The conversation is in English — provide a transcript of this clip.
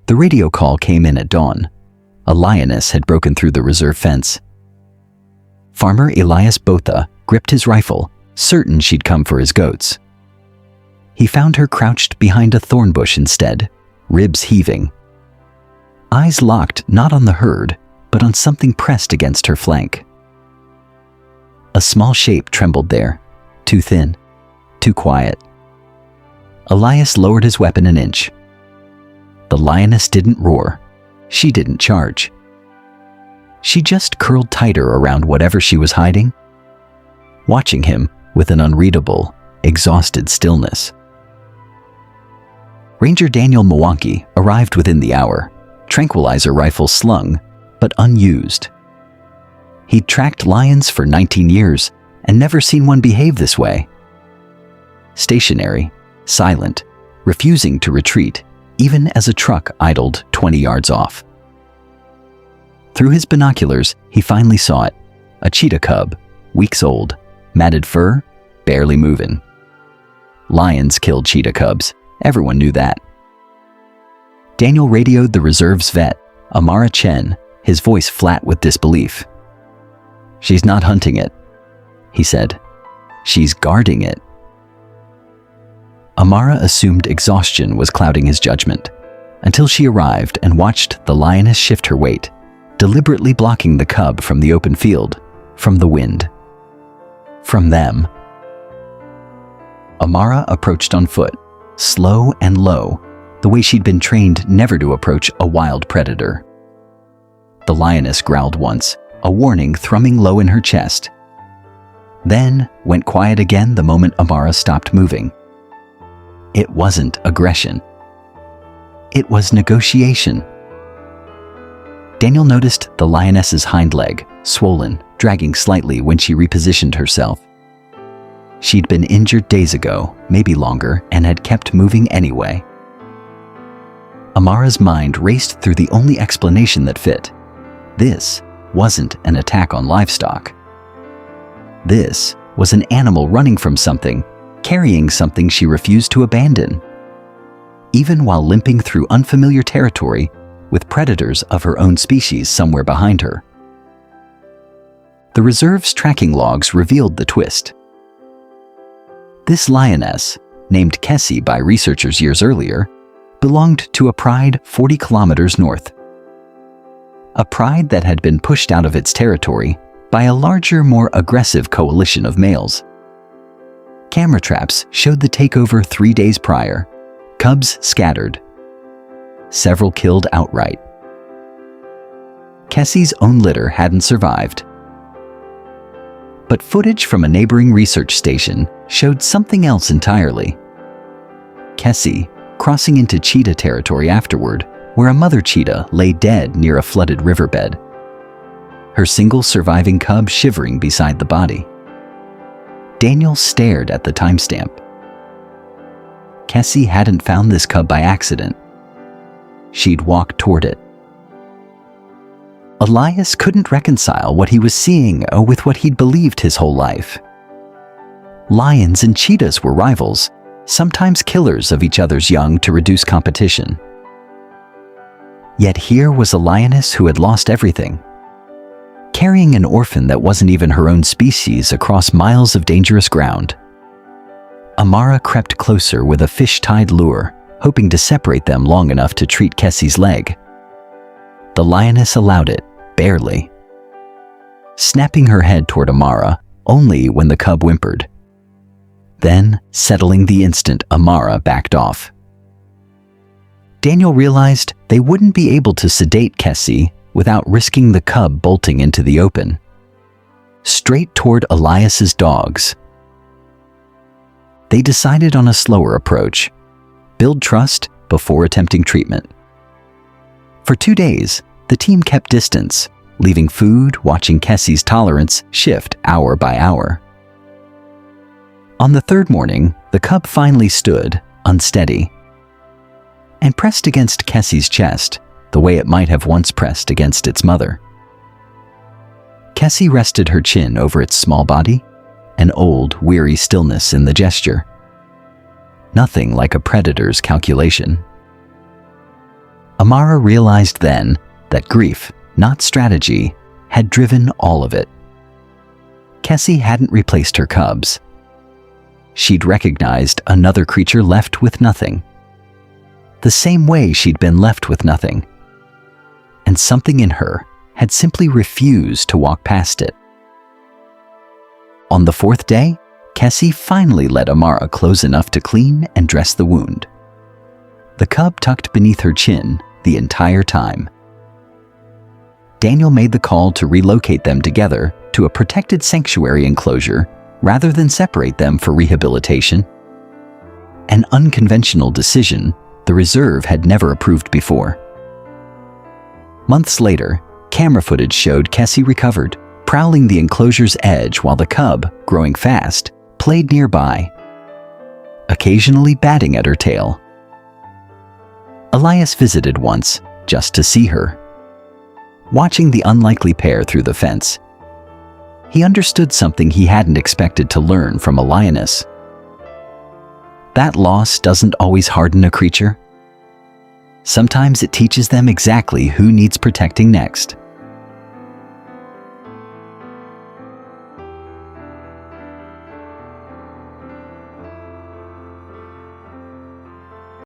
The radio call came in at dawn. A lioness had broken through the reserve fence. Farmer Elias Botha gripped his rifle, certain she'd come for his goats. He found her crouched behind a thorn bush instead, ribs heaving. Eyes locked not on the herd, but on something pressed against her flank. A small shape trembled there, too thin, too quiet. Elias lowered his weapon an inch. The lioness didn't roar. She didn't charge. She just curled tighter around whatever she was hiding, watching him with an unreadable, exhausted stillness. Ranger Daniel Mwangi arrived within the hour, tranquilizer rifle slung, but unused. He'd tracked lions for 19 years and never seen one behave this way. Stationary, silent, refusing to retreat, even as a truck idled 20 yards off. Through his binoculars, he finally saw it, a cheetah cub, weeks old, matted fur, barely moving. Lions killed cheetah cubs, everyone knew that. Daniel radioed the reserve's vet, Amara Chen, his voice flat with disbelief. "She's not hunting it," he said. "She's guarding it." Amara assumed exhaustion was clouding his judgment, until she arrived and watched the lioness shift her weight, deliberately blocking the cub from the open field, from the wind, from them. Amara approached on foot, slow and low, the way she'd been trained never to approach a wild predator. The lioness growled once, a warning thrumming low in her chest. Then went quiet again the moment Amara stopped moving. It wasn't aggression. It was negotiation. Daniel noticed the lioness's hind leg, swollen, dragging slightly when she repositioned herself. She'd been injured days ago, maybe longer, and had kept moving anyway. Amara's mind raced through the only explanation that fit. This wasn't an attack on livestock. This was an animal running from something, carrying something she refused to abandon. Even while limping through unfamiliar territory with predators of her own species somewhere behind her. The reserve's tracking logs revealed the twist. This lioness, named Kessi by researchers years earlier, belonged to a pride 40 kilometers north. A pride that had been pushed out of its territory by a larger, more aggressive coalition of males. Camera traps showed the takeover 3 days prior. Cubs scattered. Several killed outright. Kessi's own litter hadn't survived. But footage from a neighboring research station showed something else entirely. Kessi crossing into cheetah territory afterward, where a mother cheetah lay dead near a flooded riverbed. Her single surviving cub shivering beside the body. Daniel stared at the timestamp. Kessi hadn't found this cub by accident. She'd walked toward it. Elias couldn't reconcile what he was seeing with what he'd believed his whole life. Lions and cheetahs were rivals, sometimes killers of each other's young to reduce competition. Yet here was a lioness who had lost everything, carrying an orphan that wasn't even her own species across miles of dangerous ground. Amara crept closer with a fish-tied lure, hoping to separate them long enough to treat Kessi's leg. The lioness allowed it, barely. Snapping her head toward Amara only when the cub whimpered. Then, settling the instant Amara backed off. Daniel realized they wouldn't be able to sedate Kessi without risking the cub bolting into the open. Straight toward Elias's dogs. They decided on a slower approach. Build trust before attempting treatment. For 2 days, the team kept distance, leaving food, watching Kessi's tolerance shift hour by hour. On the third morning, the cub finally stood, unsteady, and pressed against Kessi's chest, the way it might have once pressed against its mother. Kessi rested her chin over its small body, an old, weary stillness in the gesture. Nothing like a predator's calculation. Amara realized then that grief, not strategy, had driven all of it. Kessi hadn't replaced her cubs. She'd recognized another creature left with nothing. The same way she'd been left with nothing. And something in her had simply refused to walk past it. On the fourth day, Kessi finally let Amara close enough to clean and dress the wound. The cub tucked beneath her chin the entire time. Daniel made the call to relocate them together to a protected sanctuary enclosure rather than separate them for rehabilitation. An unconventional decision the reserve had never approved before. Months later, camera footage showed Kessi recovered, prowling the enclosure's edge while the cub, growing fast, played nearby, occasionally batting at her tail. Elias visited once, just to see her. Watching the unlikely pair through the fence, he understood something he hadn't expected to learn from a lioness. That loss doesn't always harden a creature. Sometimes it teaches them exactly who needs protecting next.